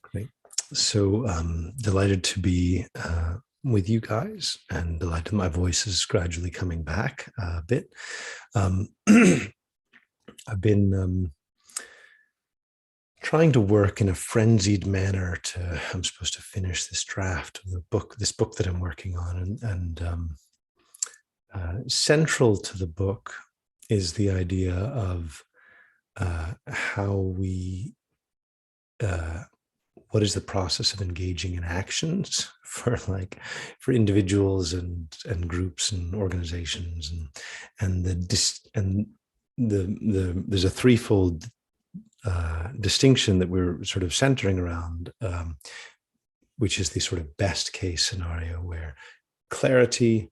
Great. So delighted to be with you guys, and delighted my voice is gradually coming back a bit. I've been trying to work in a frenzied manner I'm supposed to finish this draft of this book that I'm working on. And central to the book is the idea of how what is the process of engaging in actions for individuals and groups and organizations, and there's a threefold distinction that we're sort of centering around, which is the sort of best case scenario where clarity,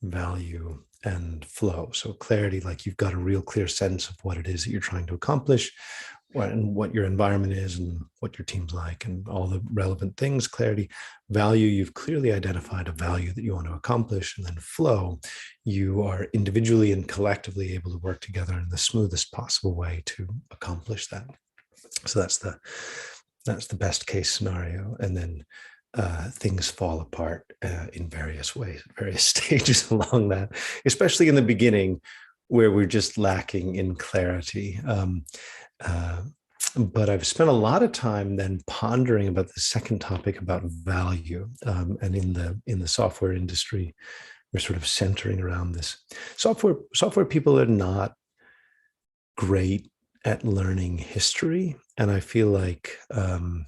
value, and flow. So clarity, like you've got a real clear sense of what it is that you're trying to accomplish, and what your environment is and what your team's like and all the relevant things. Clarity. Value, you've clearly identified a value that you want to accomplish. And then flow, you are individually and collectively able to work together in the smoothest possible way to accomplish that. So that's the best case scenario. And then things fall apart in various ways, various stages along that, especially in the beginning where we're just lacking in clarity. But I've spent a lot of time then pondering about the second topic about value. And in the software industry, we're sort of centering around this. Software people are not great at learning history. And I feel like, and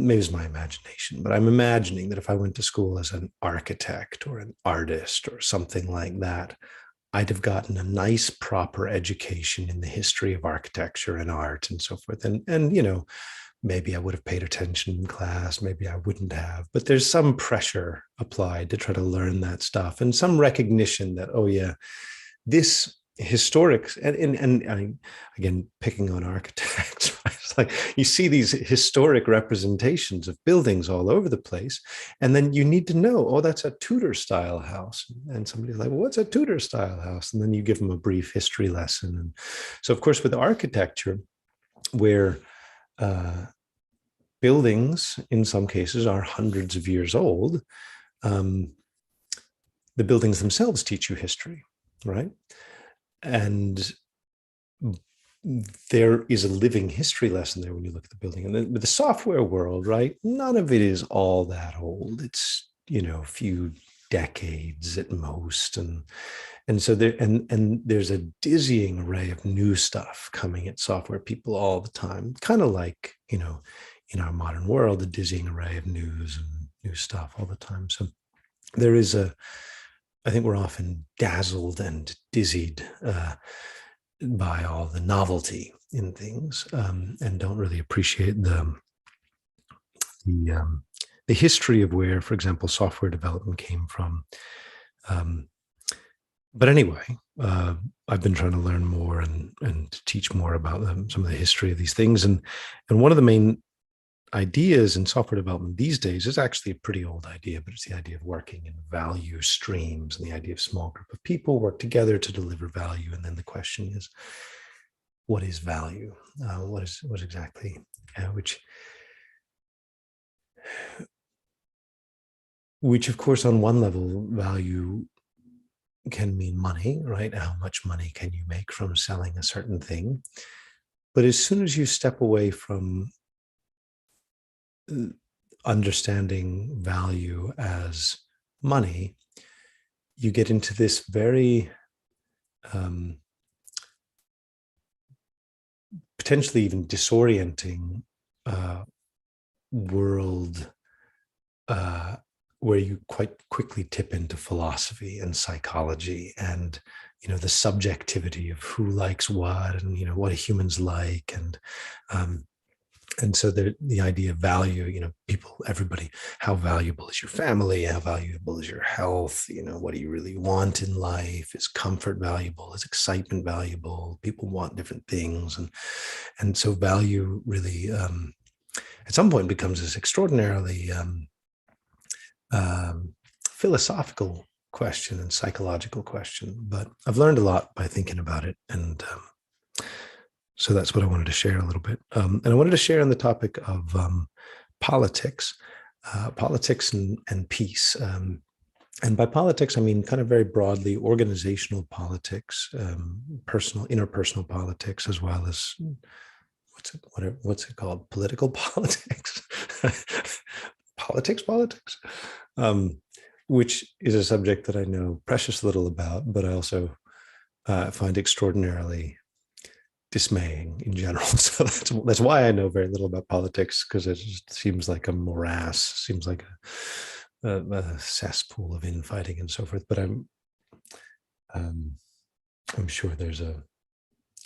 maybe it's my imagination, but I'm imagining that if I went to school as an architect or an artist or something like that, I'd have gotten a nice, proper education in the history of architecture and art and so forth. And maybe I would have paid attention in class, maybe I wouldn't have, but there's some pressure applied to try to learn that stuff, and some recognition that, oh yeah, this historic, and again, picking on architects, right? It's like you see these historic representations of buildings all over the place, and then you need to know, oh, that's a Tudor style house, and somebody's like, well, what's a Tudor style house? And then you give them a brief history lesson. And so of course with architecture, where buildings in some cases are hundreds of years old, the buildings themselves teach you history, right? And there is a living history lesson there when you look at the building. And then with the software world, right, none of it is all that old. It's, a few decades at most. And so there's a dizzying array of new stuff coming at software people all the time, kind of like, in our modern world, a dizzying array of news and new stuff all the time. So there is I think we're often dazzled and dizzied by all the novelty in things, and don't really appreciate the history of where, for example, software development came from. But anyway, I've been trying to learn more and teach more about some of the history of these things. And one of the main ideas in software development these days is actually a pretty old idea, but it's the idea of working in value streams, and the idea of small group of people work together to deliver value. And then the question is, what is value? What exactly, which of course on one level, value can mean money, right? How much money can you make from selling a certain thing? But as soon as you step away from understanding value as money, you get into this very potentially even disorienting world where you quite quickly tip into philosophy and psychology and the subjectivity of who likes what, and what do humans like, and so the idea of value, everybody, how valuable is your family? How valuable is your health? What do you really want in life? Is comfort valuable? Is excitement valuable? People want different things. And so value really, at some point, becomes this extraordinarily philosophical question and psychological question. But I've learned a lot by thinking about it. And So that's what I wanted to share a little bit. And I wanted to share on the topic of politics, politics and peace. And by politics, I mean kind of very broadly organizational politics, personal, interpersonal politics, as well as what's it called? Political politics, politics, um, which is a subject that I know precious little about, but I also find extraordinarily dismaying in general. So that's why I know very little about politics, because it just seems like a morass, seems like a cesspool of infighting and so forth. But um, I'm sure there's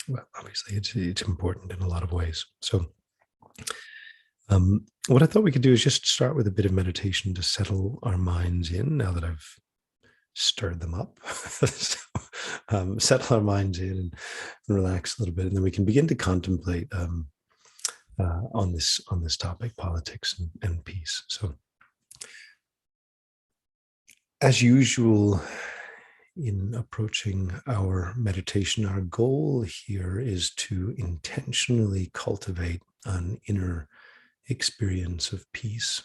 well, obviously it's important in a lot of ways. So what I thought we could do is just start with a bit of meditation to settle our minds in. Now that I've stirred them up, so, settle our minds in and relax a little bit, and then we can begin to contemplate on this topic, politics and peace. So, as usual, in approaching our meditation, our goal here is to intentionally cultivate an inner experience of peace.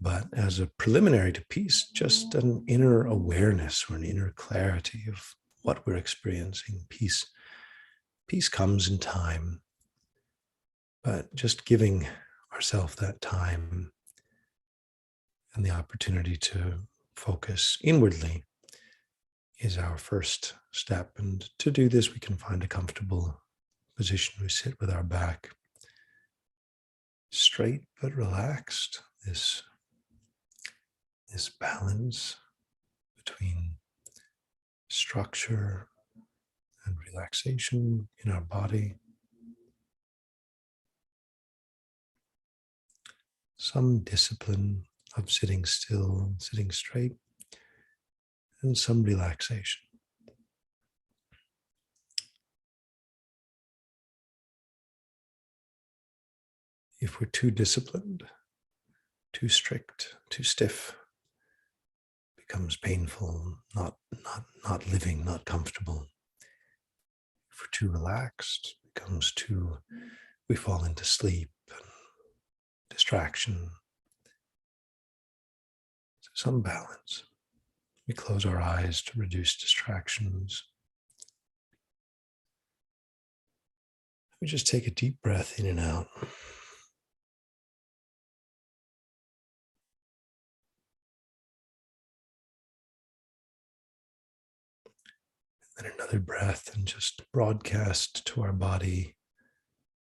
But as a preliminary to peace, just an inner awareness or an inner clarity of what we're experiencing. Peace comes in time, but just giving ourselves that time and the opportunity to focus inwardly is our first step. And to do this, we can find a comfortable position. We sit with our back straight but relaxed. This balance between structure and relaxation in our body. Some discipline of sitting still, sitting straight, and some relaxation. If we're too disciplined, too strict, too stiff, it becomes painful, not living, not comfortable. If we're too relaxed, it becomes we fall into sleep and distraction. So some balance. We close our eyes to reduce distractions. We just take a deep breath in and out. Then another breath and just broadcast to our body,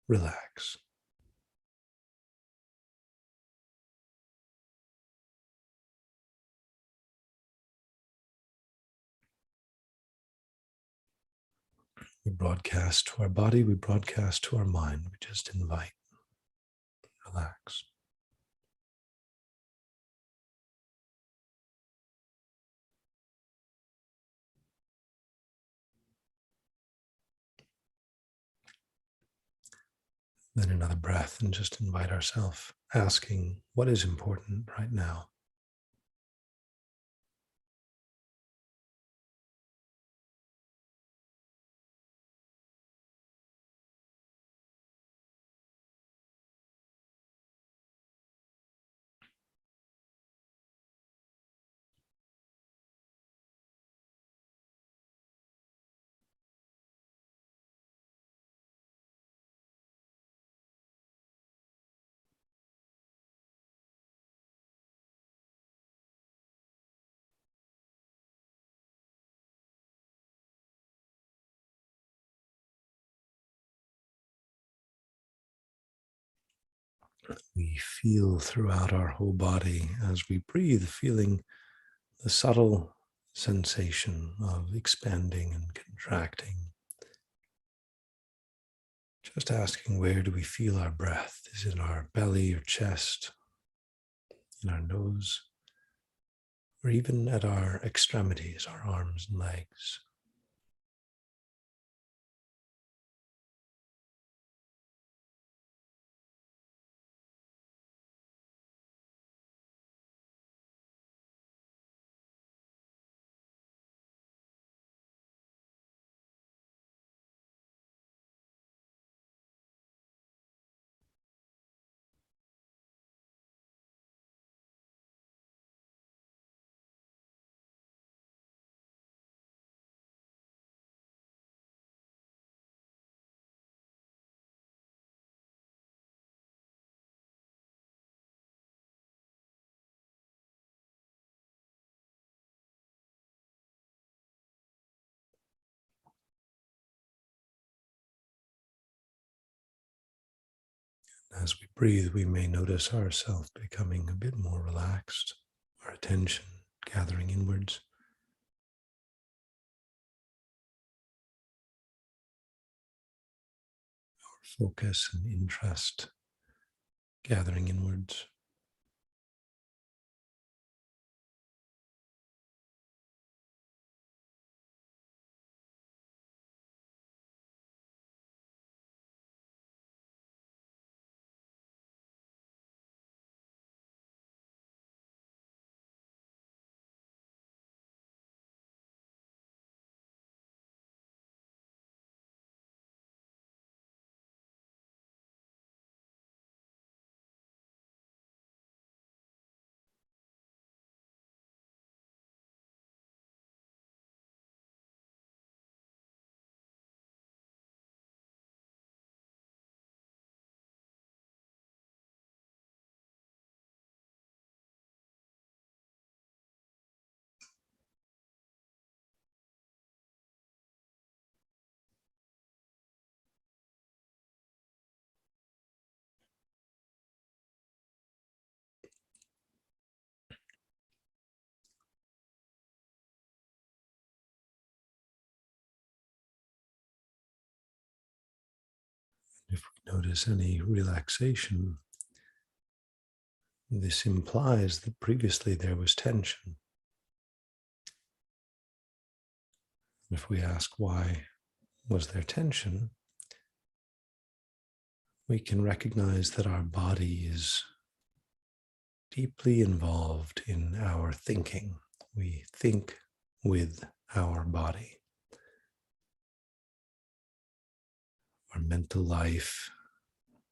relax. We broadcast to our body, we broadcast to our mind. We just invite, relax. Then another breath and just invite ourselves, asking what is important right now. We feel throughout our whole body as we breathe, feeling the subtle sensation of expanding and contracting. Just asking, where do we feel our breath? Is it our belly or chest, in our nose, or even at our extremities, our arms and legs? As we breathe, we may notice ourselves becoming a bit more relaxed, our attention gathering inwards, focus and interest gathering inwards. If we notice any relaxation, this implies that previously there was tension. If we ask why was there tension, we can recognize that our body is deeply involved in our thinking. We think with our body. Our mental life,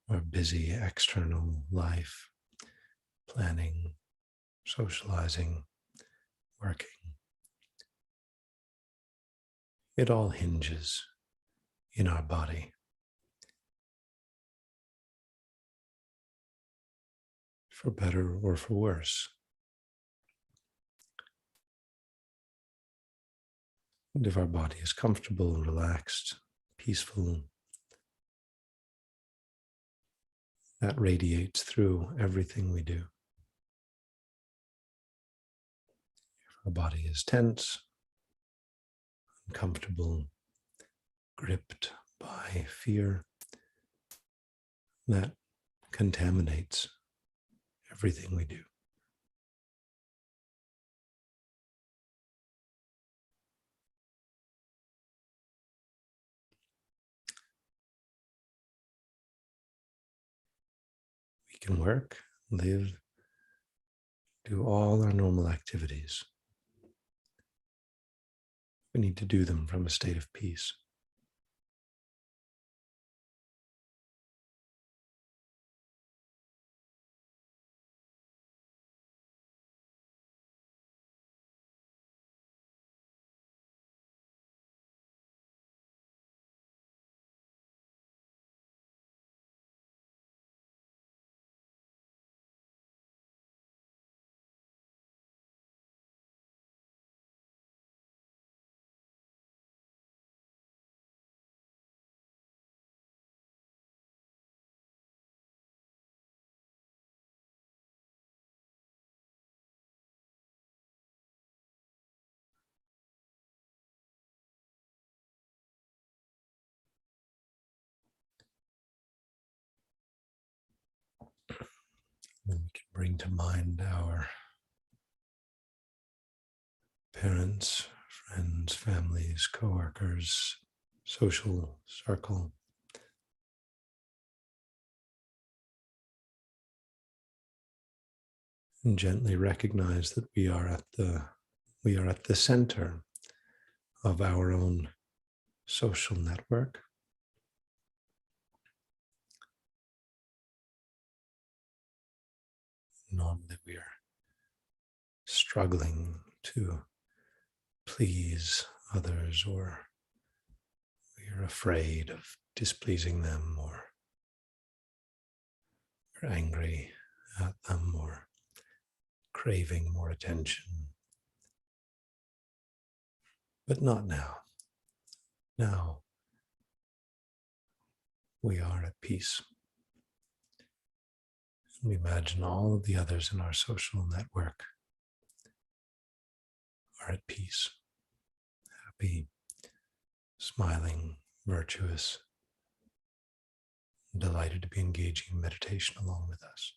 our busy external life, planning, socializing, working. It all hinges in our body. For better or for worse. And if our body is comfortable, relaxed, peaceful, that radiates through everything we do. If our body is tense, uncomfortable, gripped by fear, that contaminates everything we do. We can work, live, do all our normal activities. We need to do them from a state of peace. And we can bring to mind our parents, friends, families, coworkers, social circle. And gently recognize that we are at the center of our own social network. Normally we are struggling to please others, or we are afraid of displeasing them, or we're angry at them, or craving more attention. But not now. Now we are at peace. We imagine all of the others in our social network are at peace, happy, smiling, virtuous, delighted to be engaging in meditation along with us.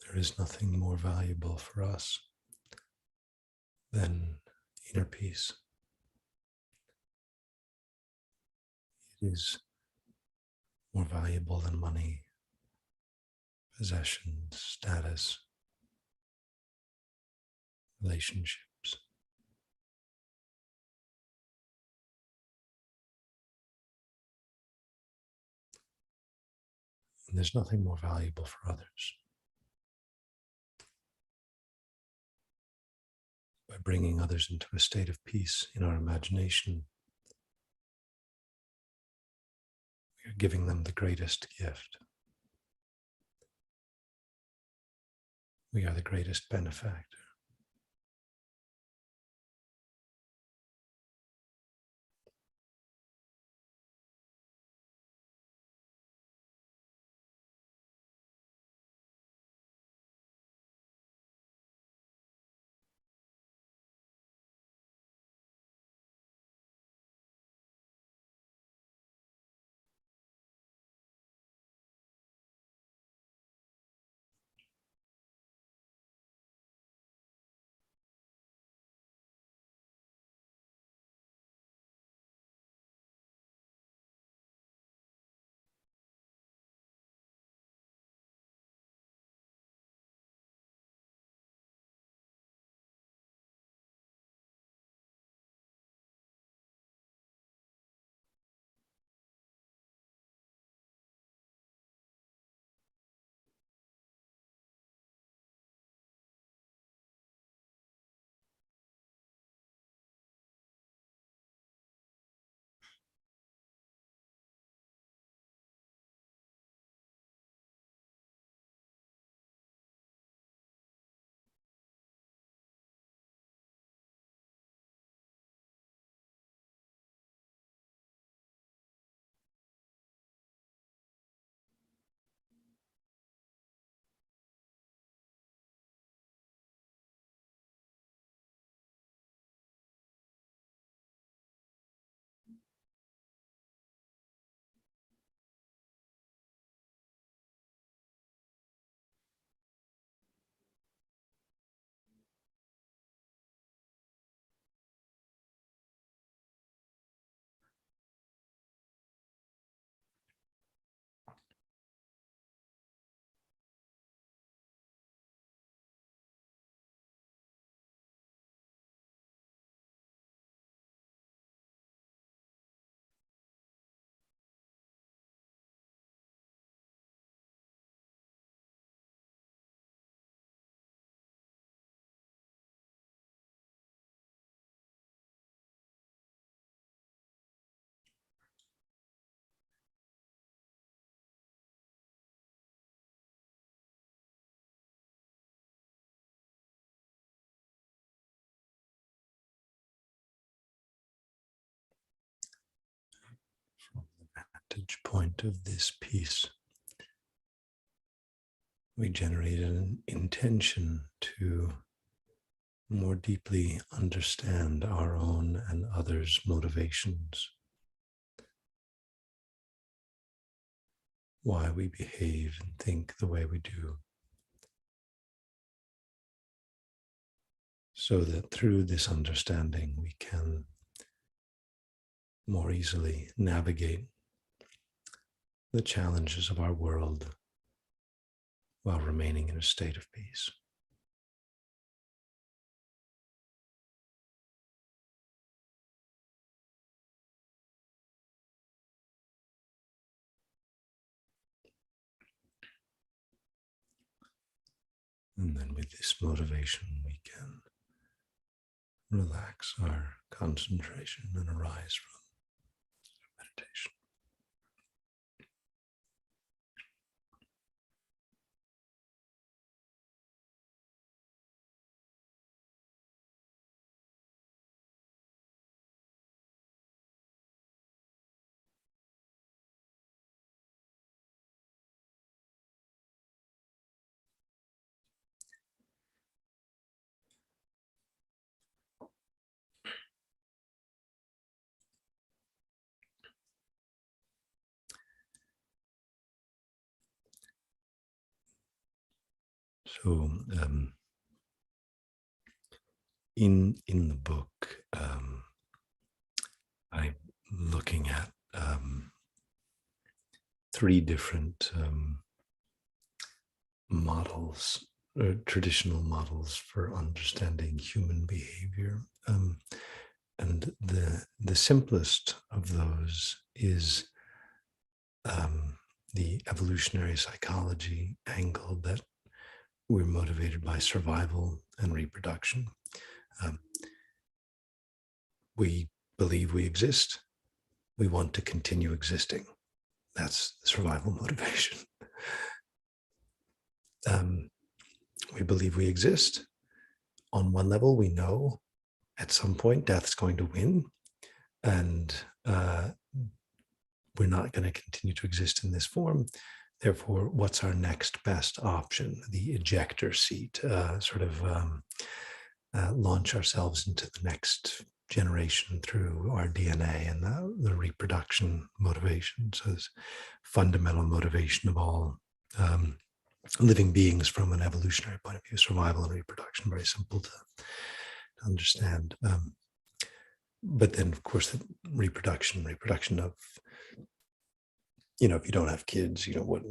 There is nothing more valuable for us than inner peace. It is more valuable than money, possessions, status, relationships. And there's nothing more valuable for others. By bringing others into a state of peace in our imagination, we are giving them the greatest gift. We are the greatest benefactor. vantage point of this piece, we generated an intention to more deeply understand our own and others' motivations, why we behave and think the way we do, so that through this understanding we can more easily navigate the challenges of our world while remaining in a state of peace. And then with this motivation, we can relax our concentration and arise from meditation. So in the book, I'm looking at three different models, traditional models for understanding human behavior. And the simplest of those is the evolutionary psychology angle, that we're motivated by survival and reproduction. We believe we exist. We want to continue existing. That's the survival motivation. We believe we exist. On one level, we know at some point death's going to win, and we're not going to continue to exist in this form. Therefore, what's our next best option? The ejector seat, launch ourselves into the next generation through our DNA and the reproduction motivation. So this fundamental motivation of all living beings from an evolutionary point of view, survival and reproduction, very simple to understand. But then, of course, the reproduction of, if you don't have kids, what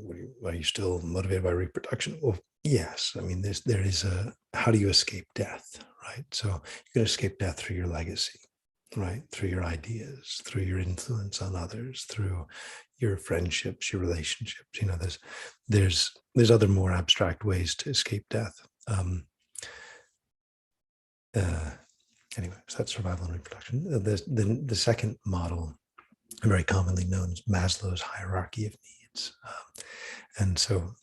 are you still motivated by reproduction? Well, yes. I mean, there is how do you escape death, right? So you can escape death through your legacy, right? Through your ideas, through your influence on others, through your friendships, your relationships. There's other more abstract ways to escape death. Anyway, so that's survival and reproduction. The second model, very commonly known as Maslow's hierarchy of needs. And so,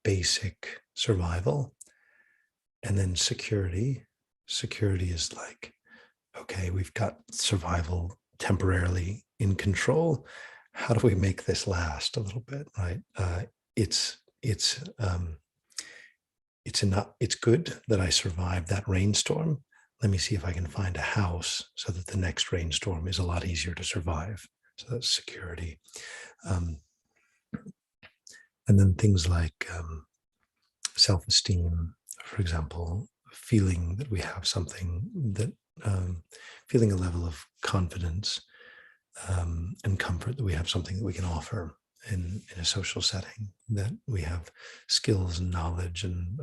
basic survival, and then security. Security is like, okay, we've got survival temporarily in control. How do we make this last a little bit, right? It's good that I survived that rainstorm. Let me see if I can find a house so that the next rainstorm is a lot easier to survive. So that's security. And then things like self-esteem, for example, feeling that we have something that, feeling a level of confidence and comfort that we have something that we can offer in a social setting, that we have skills and knowledge and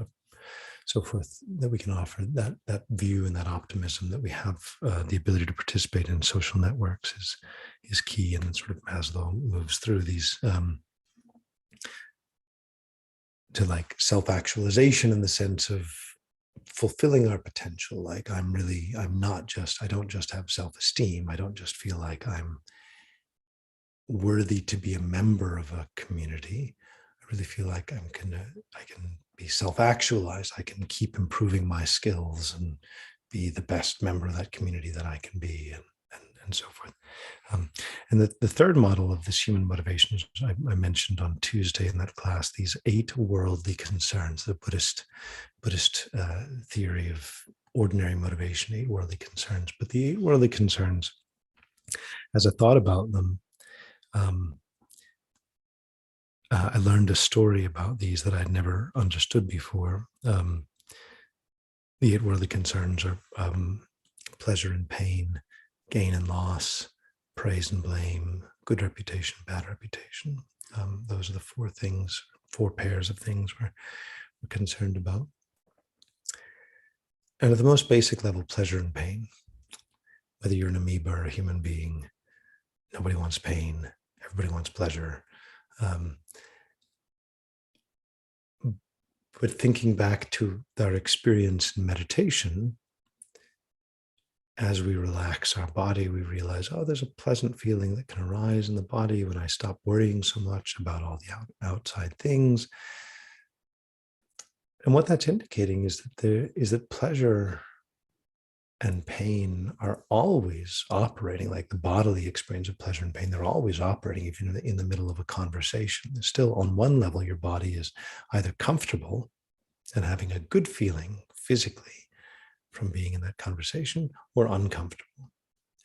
so forth that we can offer. That view and that optimism that we have the ability to participate in social networks is key. And then sort of Maslow moves through these to like self-actualization in the sense of fulfilling our potential. Like I don't just have self-esteem. I don't just feel like I'm worthy to be a member of a community. I really feel like I can be self-actualized. I can keep improving my skills and be the best member of that community that I can be, and and so forth. And the third model of this human motivation, I mentioned on Tuesday in that class, these 8 worldly concerns, the Buddhist theory of ordinary motivation, 8 worldly concerns. But the 8 worldly concerns, as I thought about them, I learned a story about these that I'd never understood before. The 8 worldly concerns are pleasure and pain, gain and loss, praise and blame, good reputation, bad reputation. Those are the 4 pairs of things we're concerned about. And at the most basic level, pleasure and pain, whether you're an amoeba or a human being, nobody wants pain, everybody wants pleasure. But thinking back to our experience in meditation, as we relax our body, we realize, oh, there's a pleasant feeling that can arise in the body when I stop worrying so much about all the outside things. And what that's indicating is that pleasure and pain are always operating, like the bodily experience of pleasure and pain. They're always operating even in the middle of a conversation. Still, on one level, your body is either comfortable and having a good feeling physically from being in that conversation, or uncomfortable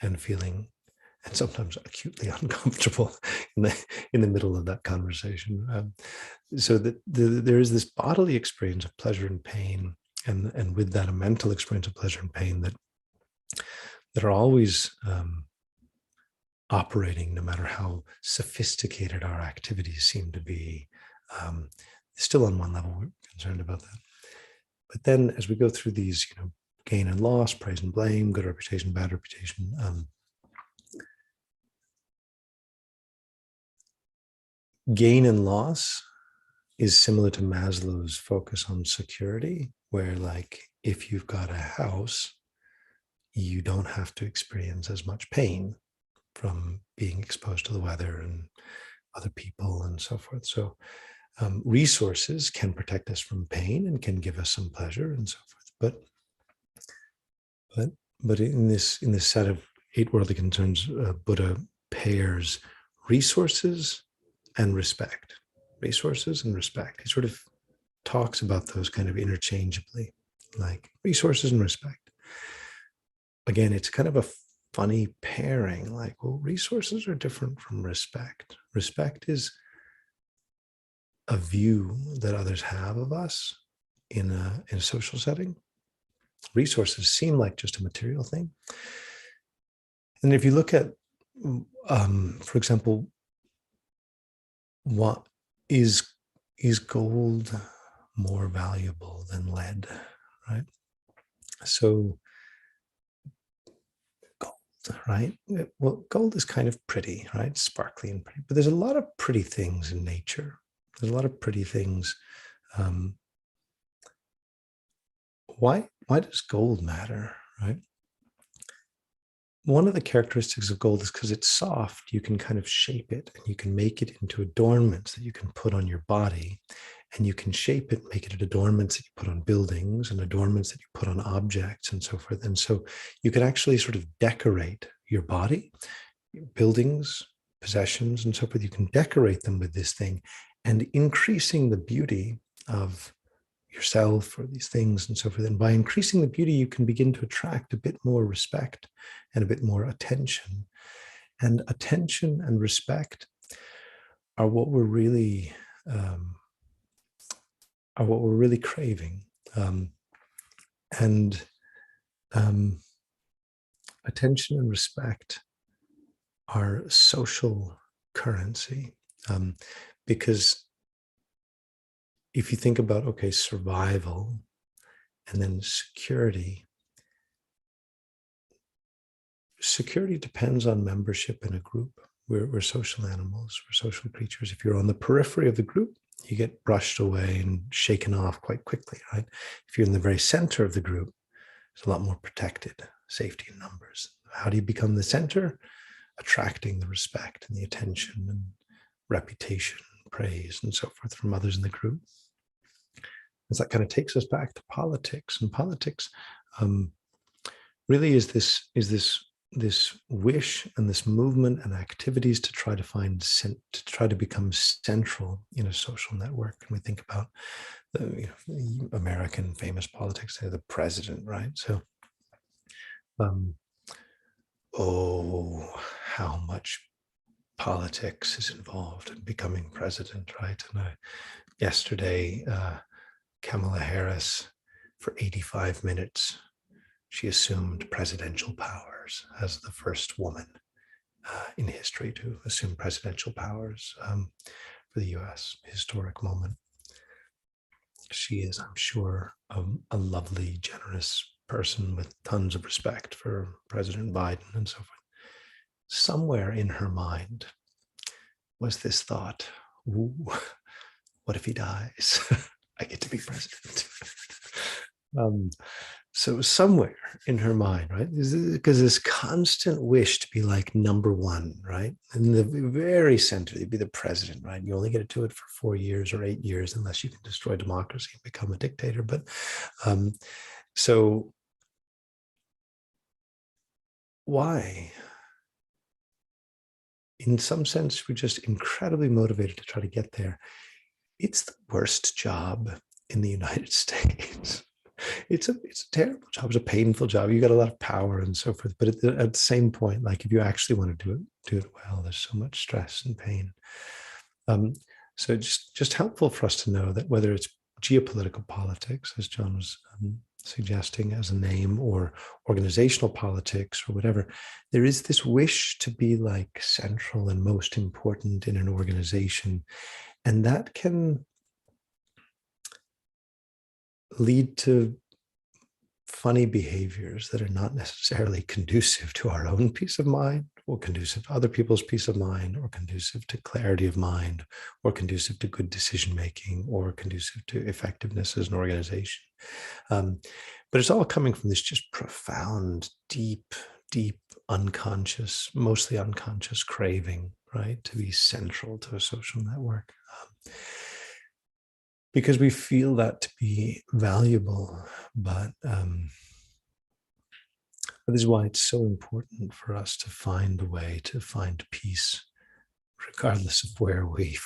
and feeling, and sometimes acutely uncomfortable in the middle of that conversation. So that there is this bodily experience of pleasure and pain, and with that a mental experience of pleasure and pain that are always operating, no matter how sophisticated our activities seem to be. Still, on one level, we're concerned about that. But then, as we go through these, gain and loss, praise and blame, good reputation, bad reputation, gain and loss is similar to Maslow's focus on security, where, like, if you've got a house, you don't have to experience as much pain from being exposed to the weather and other people and so forth. So resources can protect us from pain and can give us some pleasure and so forth. But in this set of 8 worldly concerns, Buddha pairs resources and respect. Resources and respect. He sort of talks about those kind of interchangeably, like resources and respect. Again, it's kind of a funny pairing, like, well, resources are different from respect. Respect is a view that others have of us in a social setting. Resources seem like just a material thing. And if you look at, for example, what is gold more valuable than lead, right? So gold, right? Well, gold is kind of pretty, right? Sparkly and pretty, but there's a lot of pretty things in nature. There's a lot of pretty things. Why does gold matter, right? One of the characteristics of gold is because it's soft, you can kind of shape it and you can make it into adornments that you can put on your body, and you can shape it, make it adornments that you put on buildings and adornments that you put on objects and so forth. And so you can actually sort of decorate your body, buildings, possessions, and so forth. You can decorate them with this thing, and increasing the beauty of yourself or these things and so forth. And by increasing the beauty, you can begin to attract a bit more respect and a bit more attention. And attention and respect are what we're really craving. Attention and respect are social currency, because if you think about, okay, survival and then security depends on membership in a group. We're social animals, we're social creatures. If you're on the periphery of the group, you get brushed away and shaken off quite quickly, right? If you're in the very center of the group, it's a lot more protected, safety in numbers. How do you become the center? Attracting the respect and the attention and reputation, praise, and so forth from others in the group. And that kind of takes us back to politics. And politics really is this this wish and this movement and activities to try to to try to become central in a social network. And we think about the American famous politics, the president, right? So, oh, how much politics is involved in becoming president, right? And yesterday, Kamala Harris, for 85 minutes, she assumed presidential powers as the first woman in history to assume presidential powers for the US, historic moment. She is, I'm sure, a lovely, generous person with tons of respect for President Biden and so forth. Somewhere in her mind was this thought, ooh, what if he dies? I get to be president. So somewhere in her mind, right? Because this constant wish to be like number one, right? In the very center, you'd be the president, right? You only get to do it for 4 years or 8 years, unless you can destroy democracy and become a dictator. But so why? In some sense, we're just incredibly motivated to try to get there. It's the worst job in the United States. It's a terrible job. It's a painful job. You got a lot of power and so forth. But at the same point, like if you actually want to do it well, there's so much stress and pain. So just helpful for us to know that whether it's geopolitical politics, as John was suggesting as a name, or organizational politics or whatever, there is this wish to be like central and most important in an organization. And that can lead to funny behaviors that are not necessarily conducive to our own peace of mind, or conducive to other people's peace of mind, or conducive to clarity of mind, or conducive to good decision making, or conducive to effectiveness as an organization. But it's all coming from this just profound, deep unconscious, mostly unconscious craving, right, to be central to a social network. Because we feel that to be valuable, but this is why it's so important for us to find a way to find peace, regardless of where we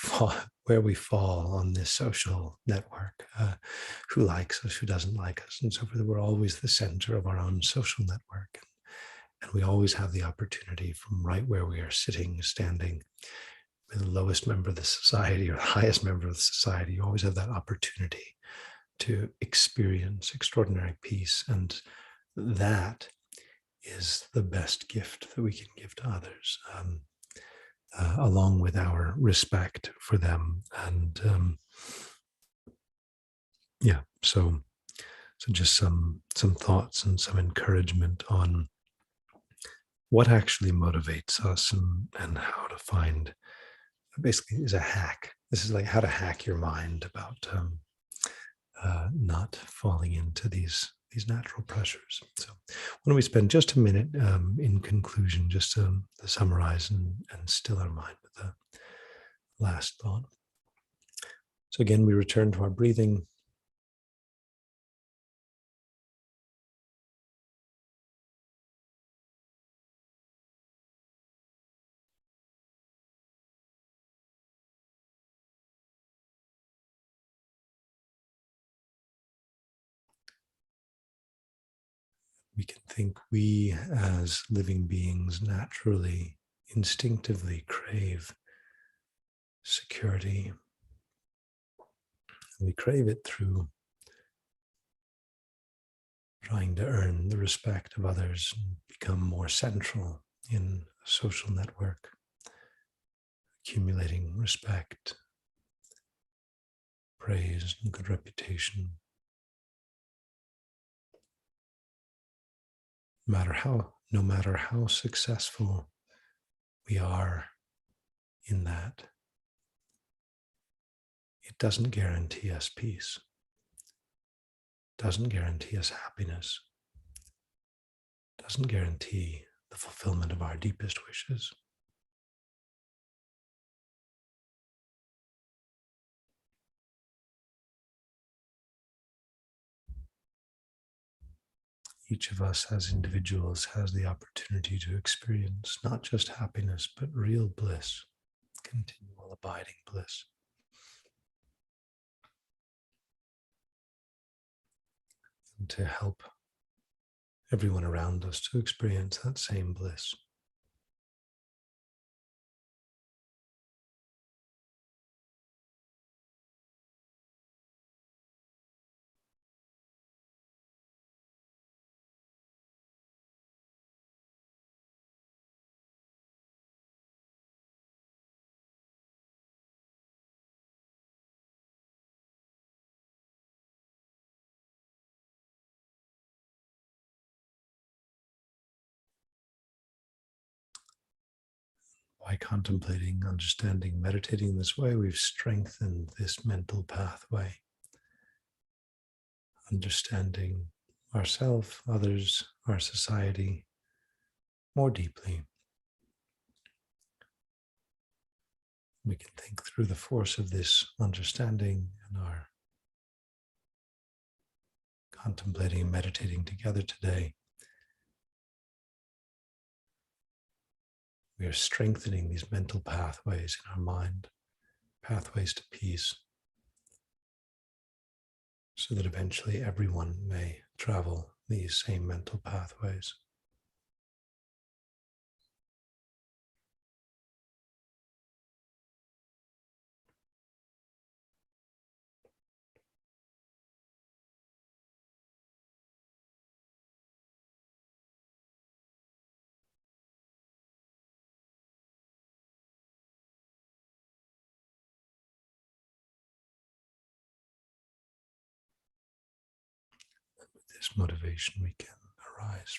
fall on this social network, who likes us, who doesn't like us, and so forth. We're always the center of our own social network, and we always have the opportunity from right where we are sitting, standing, the lowest member of the society or the highest member of the society. You always have that opportunity to experience extraordinary peace, and that is the best gift that we can give to others, along with our respect for them. And so just some thoughts and some encouragement on what actually motivates us, and how to find, basically, is a hack. This is like how to hack your mind about not falling into these natural pressures. So why don't we spend just a minute in conclusion, just to summarize and still our mind with the last thought. So again, we return to our breathing. We can think we as living beings naturally, instinctively crave security. And we crave it through trying to earn the respect of others and become more central in a social network, accumulating respect, praise, and good reputation. No matter how successful we are in that, it doesn't guarantee us peace, doesn't guarantee us happiness, doesn't guarantee the fulfillment of our deepest wishes. each of us as individuals has the opportunity to experience not just happiness, but real bliss, continual abiding bliss. And to help everyone around us to experience that same bliss. By contemplating, understanding, meditating this way, we've strengthened this mental pathway, understanding ourselves, others, our society more deeply. We can think through the force of this understanding and our contemplating and meditating together today. We are strengthening these mental pathways in our mind, pathways to peace, so that eventually everyone may travel these same mental pathways. With this motivation, we can arise